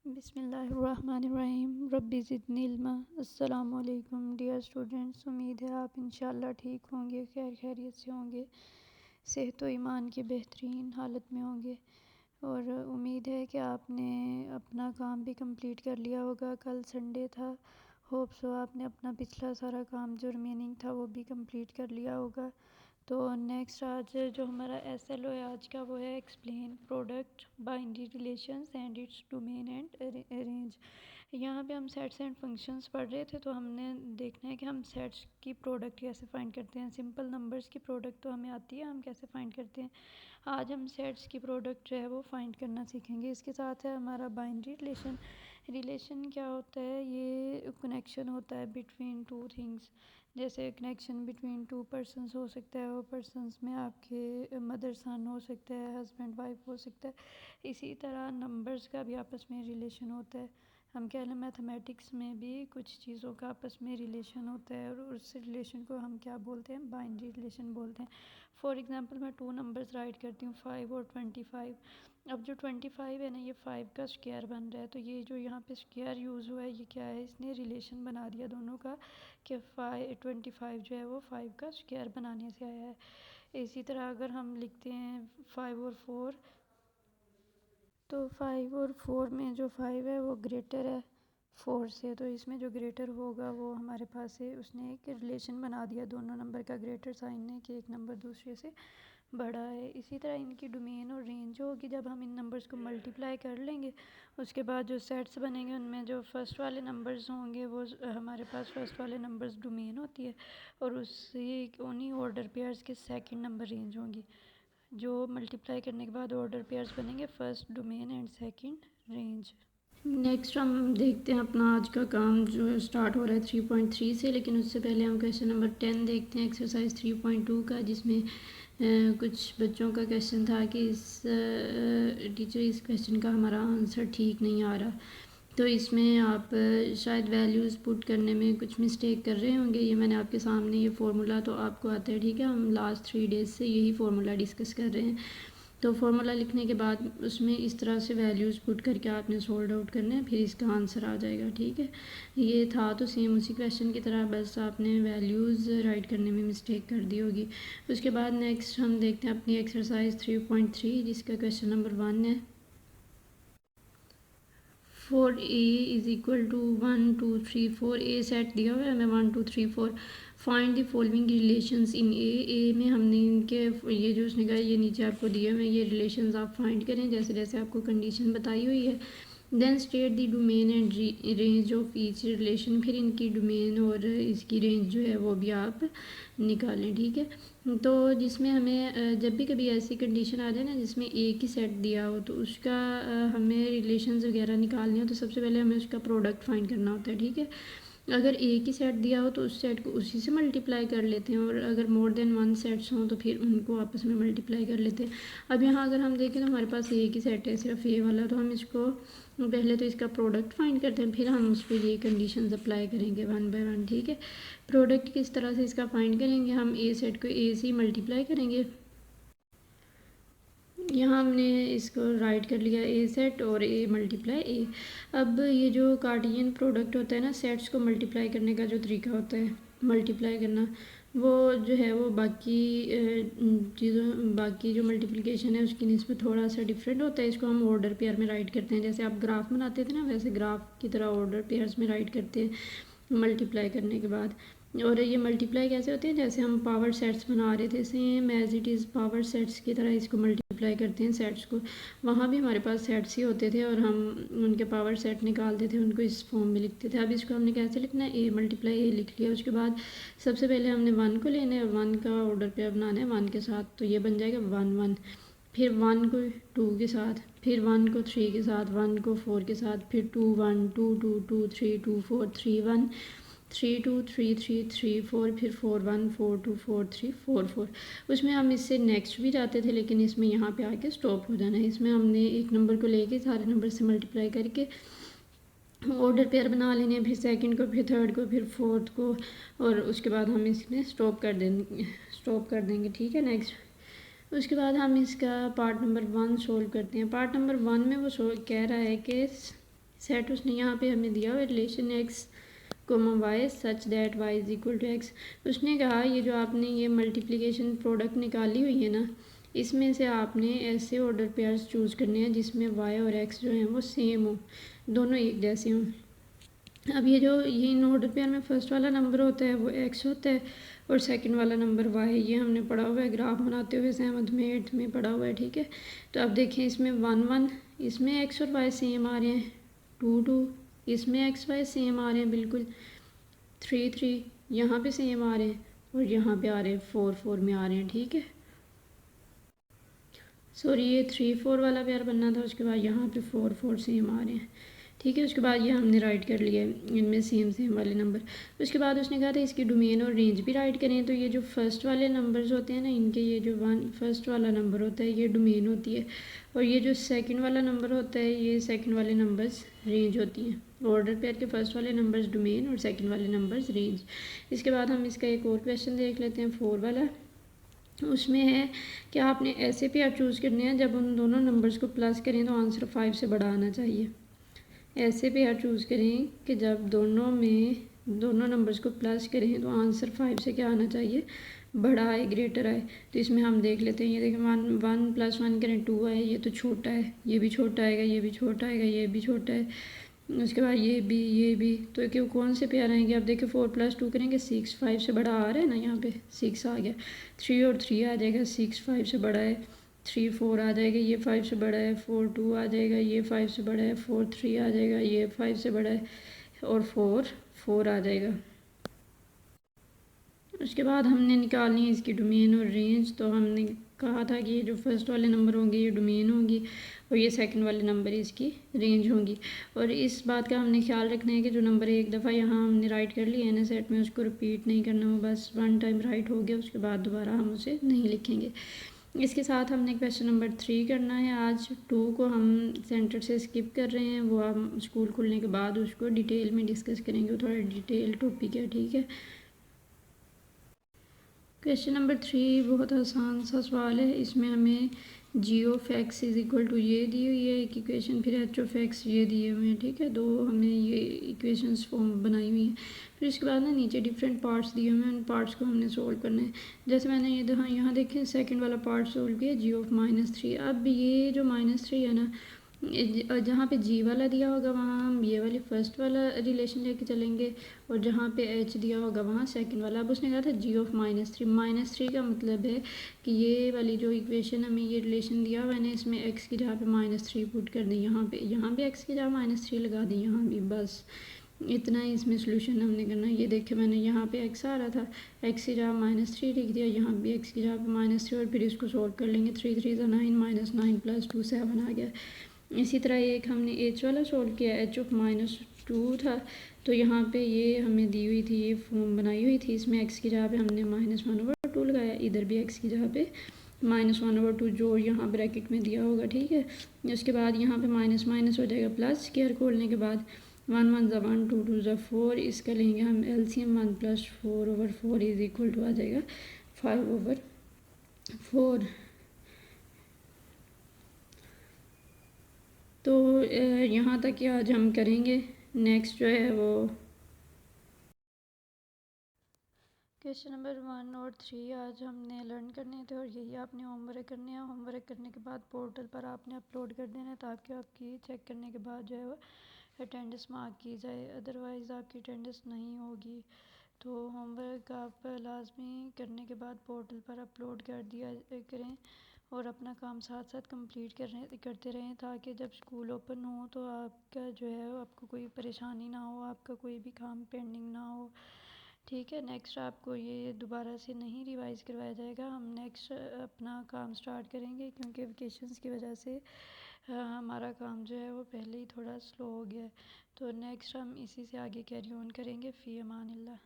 बिस्मिल्लाहिर्रहमानिर्रहीम रब्बी ज़िदनी इल्मा। अस्सलामु अलैकुम डियर स्टूडेंट्स, उम्मीद है आप इंशाल्लाह ठीक होंगे, खैरियत से होंगे, सेहत व ईमान की बेहतरीन हालत में होंगे। और उम्मीद है कि आपने अपना काम भी कंप्लीट कर लिया होगा। कल संडे था, होप सो आपने अपना पिछला सारा काम जो रिमेनिंग था वो भी कंप्लीट कर लिया होगा। तो नेक्स्ट आज जो हमारा SLO है आज का, वो है explain product binary relations and its domain and range. यहाँ पे हम सेट्स एंड फंक्शंस पढ़ रहे थे, तो हमने देखना है कि हम सेट्स की प्रोडक्ट कैसे फाइंड करते हैं। सिंपल नंबर्स की प्रोडक्ट तो हमें आती है, हम कैसे फाइंड करते हैं। आज हम सेट्स की प्रोडक्ट जो है वो फाइंड करना सीखेंगे। इसके साथ है हमारा बाइनरी रिलेशन। रिलेशन क्या होता है? ये कनेक्शन होता है बिटवीन टू थिंग्स। जैसे कनेक्शन बिटवीन टू पर्सनस हो सकता है, वो पर्सनस में आपके मदर सन हो सकता है, हस्बैंड वाइफ हो सकता है। इसी तरह नंबर्स का भी आपस में रिलेशन होता है। हम कह लें मैथमेटिक्स में भी कुछ चीज़ों का आपस में रिलेशन होता है, और उस रिलेशन को हम क्या बोलते हैं? बाइनरी रिलेशन बोलते हैं। फॉर एग्ज़ाम्पल मैं 2 नंबर्स राइट करती हूँ, 5 और 25। अब जो 25 है ना, ये 5 का स्क्वायर बन रहा है। तो ये जो यहाँ पे स्क्वायर यूज़ हुआ है, ये क्या है? इसने रिलेशन बना दिया दोनों का कि 25 जो है वो 5 का स्क्वायर बनाने से आया है। इसी तरह अगर हम लिखते हैं 5 और 4, तो 5 और 4 में जो 5 है वो ग्रेटर है 4 से, तो इसमें जो ग्रेटर होगा वो हमारे पास है। उसने एक रिलेशन बना दिया दोनों नंबर का ग्रेटर साइन ने, कि एक नंबर दूसरे से बड़ा है। इसी तरह इनकी डोमेन और रेंज होगी जब हम इन नंबर्स को मल्टीप्लाई कर लेंगे। उसके बाद जो सेट्स बनेंगे उनमें जो फर्स्ट वाले नंबर्स होंगे वो हमारे पास फर्स्ट वाले नंबर्स डोमेन होती है, और उसी उन्हीं ऑर्डर पेयर्स के सेकंड नंबर रेंज होंगी। जो मल्टीप्लाई करने के बाद ऑर्डर पेयर्स बनेंगे, first domain and second range. Next हम देखते हैं अपना आज का काम जो स्टार्ट हो रहा है 3.3 से, लेकिन उससे पहले हम क्वेश्चन नंबर 10 देखते हैं, एक्सरसाइज 3.2 का, जिसमें कुछ बच्चों का क्वेश्चन था कि टीचर इस क्वेश्चन का हमारा आंसर ठीक नहीं आ रहा। तो इसमें आप शायद वैल्यूज़ पुट करने में कुछ मिस्टेक कर रहे होंगे। ये मैंने आपके सामने ये फार्मूला तो आपको आता है, ठीक है। हम लास्ट 3 डेज़ से यही फार्मूला डिस्कस कर रहे हैं। तो फार्मूला लिखने के बाद उसमें इस तरह से वैल्यूज़ पुट करके आपने सोल्व आउट करना है, फिर इसका आंसर आ जाएगा, ठीक है। ये था तो सेम उसी क्वेश्चन की तरह, बस आपने वैल्यूज़ राइट करने में मिस्टेक कर दी होगी। उसके बाद नेक्स्ट हम देखते हैं अपनी एक्सरसाइज 3.3, जिसका क्वेश्चन नंबर 1 है। 4a is equal to 1 2 3 4। A set दिया हुआ है हमें 1 2 3 4। Find the following relations in A में हमने इनके ये जो उसने कहा ये नीचे आपको दिए हुए ये रिलेशंस आप फाइंड करें जैसे जैसे आपको कंडीशन बताई हुई है। Then state the domain and range of each relation. फिर इनकी डोमेन और इसकी रेंज जो है वो भी आप निकालें, ठीक है। तो जिसमें हमें जब भी कभी ऐसी कंडीशन आ जाए ना जिसमें एक ही सेट दिया हो, तो उसका हमें रिलेशंस वगैरह निकालनी हो, तो सबसे पहले हमें उसका प्रोडक्ट फाइंड करना होता है, ठीक है। अगर एक ही सेट दिया हो तो उस सेट को उसी से मल्टीप्लाई कर लेते हैं, और अगर मोर देन 1 सेट्स हों तो फिर उनको आपस में मल्टीप्लाई कर लेते हैं। अब यहाँ अगर हम देखें तो हमारे पास एक ही सेट है, सिर्फ ए वाला, तो हम इसको पहले तो इसका प्रोडक्ट फाइंड करते हैं, फिर हम उस पर ये कंडीशंस अप्लाई करेंगे 1 बाय 1, ठीक है। प्रोडक्ट किस तरह से इसका फाइंड करेंगे? हम ए सेट को ए से ही मल्टीप्लाई करेंगे। यहाँ हमने इसको राइट कर लिया ए सेट और ए मल्टीप्लाई ए। अब ये जो कार्टेशियन प्रोडक्ट होता है ना, सेट्स को मल्टीप्लाई करने का जो तरीका होता है मल्टीप्लाई करना, वो जो है वो बाकी चीज़ों बाकी जो मल्टीप्लिकेशन है उसकी निस्बत थोड़ा सा डिफरेंट होता है। इसको हम ऑर्डर पेयर में राइट करते हैं, जैसे आप ग्राफ बनाते थे ना, वैसे ग्राफ की तरह ऑर्डर पेयर्स में राइट करते हैं मल्टीप्लाई करने के बाद। और ये मल्टीप्लाई कैसे होते हैं? जैसे हम पावर सेट्स बना रहे थे, same as it is power sets की तरह इसको मल्टीप्लाई करते हैं सेट्स को। वहाँ भी हमारे पास सेट्स ही होते थे और हम उनके पावर सेट निकालते थे, उनको इस फॉर्म में लिखते थे। अब इसको हमने कैसे लिखना है? ए मल्टीप्लाई ए लिख लिया। उसके बाद सबसे पहले हमने 1 को लेना है, 1 का ऑर्डर पेयर बनाना है 1 के साथ, तो ये बन जाएगा 1 1। फिर 1 को 2 के साथ, फिर 1 को 3 के साथ, 1 को 4 के साथ, फिर 2 1 2 2 2 3 2 4 3 1 3 2 3 3 3 4, फिर 4 1 4 2 4 3 4 4। उसमें हम इससे नेक्स्ट भी जाते थे, लेकिन इसमें यहाँ पे आके स्टॉप हो जाना है। इसमें हमने एक नंबर को लेके सारे नंबर से मल्टीप्लाई करके ऑर्डर पेयर बना लेने हैं, फिर सेकंड को, फिर थर्ड को, फिर फोर्थ को, और उसके बाद हम इसमें स्टॉप कर देंगे, ठीक है। नेक्स्ट उसके बाद हम इसका पार्ट नंबर 1 सोल्व करते हैं। पार्ट नंबर 1 में वो कह रहा है कि सेट उसने यहाँ पे हमें दिया हुआ relation x comma y such that y is equal to x. उसने कहा ये जो आपने ये मल्टीप्लिकेशन प्रोडक्ट निकाली हुई है ना, इसमें से आपने ऐसे ऑर्डर पेयर्स चूज़ करने हैं जिसमें वाई और एक्स जो हैं वो सेम हो, दोनों एक जैसे हों। अब ये जो ये इन ऑर्डर पेयर में फर्स्ट वाला नंबर होता है वो एक्स होता है और सेकंड वाला नंबर वाई, ये हमने पढ़ा हुआ है ग्राफ बनाते हुए 7th में 8th में पढ़ा हुआ है, ठीक है। तो अब देखें इसमें 1 1, इसमें एक्स और वाई सेम आ रहे हैं, 2 2, इसमें एक्स वाई सेम आ रहे हैं बिल्कुल, 3 3 यहाँ पे सेम आ रहे हैं और यहाँ पे आ रहे हैं 4 4 में आ रहे हैं, ठीक है। सॉरी ये 3 4 वाला पेयर बनना था, उसके बाद यहाँ पे 4 4 सेम आ रहे हैं, ठीक है। उसके बाद ये हमने राइट कर लिया है इनमें सेम सेम वाले नंबर। उसके बाद उसने कहा था इसकी डोमेन और रेंज भी राइट करें। तो ये जो फर्स्ट वाले नंबर्स होते हैं ना, इनके ये जो फर्स्ट वाला नंबर होता है ये डोमेन होती है और ये जो सेकंड वाला नंबर होता है ये सेकंड वाले नंबर्स रेंज होती हैं। ऑर्डर पेयर के फर्स्ट वाले नंबर्स डोमेन और सेकंड वाले नंबर्स रेंज। इसके बाद हम इसका एक और क्वेश्चन देख लेते हैं 4 वाला। उसमें है कि आपने ऐसे पेयर चूज़ करने हैं जब उन दोनों नंबर्स को प्लस करें तो आंसर 5 से बड़ा आना चाहिए। ऐसे पेयर चूज़ करें कि जब दोनों नंबर्स को प्लस करें तो आंसर 5 से क्या आना चाहिए, बड़ा आए, ग्रेटर आए। तो इसमें हम देख लेते हैं, ये देखें 1 + 1 करें 2 आए, ये तो छोटा है, ये भी छोटा आएगा, ये भी छोटा आएगा, ये भी छोटा है। उसके बाद ये भी तो क्यों कौन से पेयर आएंगे। अब देखिए 4 + 2 करेंगे 6, 5 से बड़ा आ रहा है ना, यहाँ पे 6 आ गया। 3 और 3 आ जाएगा, 6 5 से बड़ा है। 3 4 आ जाएगा, ये 5 से बड़ा है। 4 2 आ जाएगा, ये 5 से बड़ा है। 4 3 आ जाएगा, ये 5 से बड़ा है और 4 4 आ जाएगा। उसके बाद हमने निकालनी है इसकी डोमेन और रेंज। तो हमने कहा था कि ये जो फर्स्ट वाले नंबर होंगे ये डोमेन होंगी और ये सेकंड वाले नंबर इसकी रेंज होंगी। और इस बात का हमने ख्याल रखना है कि जो नंबर एक दफ़ा यहाँ हमने राइट कर लिया है ना सेट में, उसको रिपीट नहीं करना, वो बस 1 टाइम राइट हो गया, उसके बाद दोबारा हम उसे नहीं लिखेंगे। इसके साथ हमने क्वेश्चन नंबर 3 करना है। आज 2 को हम सेंटर से स्किप कर रहे हैं, वो हम स्कूल खुलने के बाद उसको डिटेल में डिस्कस करेंगे, वो थोड़ा डिटेल टॉपिक है, ठीक है। क्वेश्चन नंबर 3 बहुत आसान सा सवाल है। इसमें हमें g(x) इज़ इक्वल टू ये दी हुई है एक इक्वेशन, फिर h(x) ये दिए हुए हैं, ठीक है। दो हमें ये इक्वेशंस फॉर्म बनाई हुई हैं। फिर इसके बाद ना नीचे डिफरेंट पार्ट्स दिए हुए हैं, उन पार्ट्स को हमने सोल्व करना है। जैसे मैंने ये यहाँ देखें सेकंड वाला पार्ट सोल्व किया g(-3). अब ये जो -3 है ना, जहाँ पे g वाला दिया होगा वहाँ हम ये वाली फर्स्ट वाला रिलेशन लेके चलेंगे और जहाँ पे h दिया होगा वहाँ सेकंड वाला। अब उसने कहा था g(-3). -3 का मतलब है कि ये वाली जो इक्वेशन हमें ये रिलेशन दिया हुआ है ना, इसमें x की जगह पे -3 पुट कर दें, यहाँ पे x की जगह -3 लगा दें, यहाँ भी बस इतना ही इसमें सोल्यूशन हमने करना है। ये देखे मैंने यहाँ पे x आ रहा था, x की जगह -3 लिख दिया, यहाँ भी x की जगह पे -3 और फिर इसको सोल्व कर लेंगे। 3 3 9 -9 + 2 7 आ गया। इसी तरह एक हमने h वाला सोल्व किया, h(-2) था, तो यहाँ पे ये हमें दी हुई थी, ये फॉर्म बनाई हुई थी, इसमें x की जगह पे हमने -1/2 लगाया, इधर भी x की जगह पे -1/2 जो यहाँ ब्रैकेट में दिया होगा, ठीक है। उसके बाद यहाँ पे माइनस माइनस हो जाएगा प्लस, स्क्वायर खोलने के बाद 1 1 = 1, 2 2 = 4, इसका लेंगे हम LCM 1 + 4/4 इज इक्वल टू आ जाएगा 5/4। तो यहाँ तक ही आज हम करेंगे। नेक्स्ट जो है वो क्वेश्चन नंबर 1 और 3 आज हमने लर्न करने थे और यही आपने होमवर्क करने हैं। होमवर्क करने के बाद पोर्टल पर आपने अपलोड कर देना है ताकि आपकी चेक करने के बाद जो है वो अटेंडेंस मार्क की जाए, अदरवाइज़ आपकी अटेंडेंस नहीं होगी। तो होमवर्क आप लाजमी करने के बाद पोर्टल पर अपलोड कर दिया करें और अपना काम साथ साथ कंप्लीट करते रहें ताकि जब स्कूल ओपन हो तो आपका जो है आपको कोई परेशानी ना हो, आपका कोई भी काम पेंडिंग ना हो, ठीक है। नेक्स्ट आपको ये दोबारा से नहीं रिवाइज़ करवाया जाएगा, हम नेक्स्ट अपना काम स्टार्ट करेंगे क्योंकि वेकेशंस की वजह से हमारा काम जो है वो पहले ही थोड़ा स्लो हो गया है। तो नेक्स्ट हम इसी से आगे कैरी ऑन करेंगे। फ़ी अमानिल्लाह।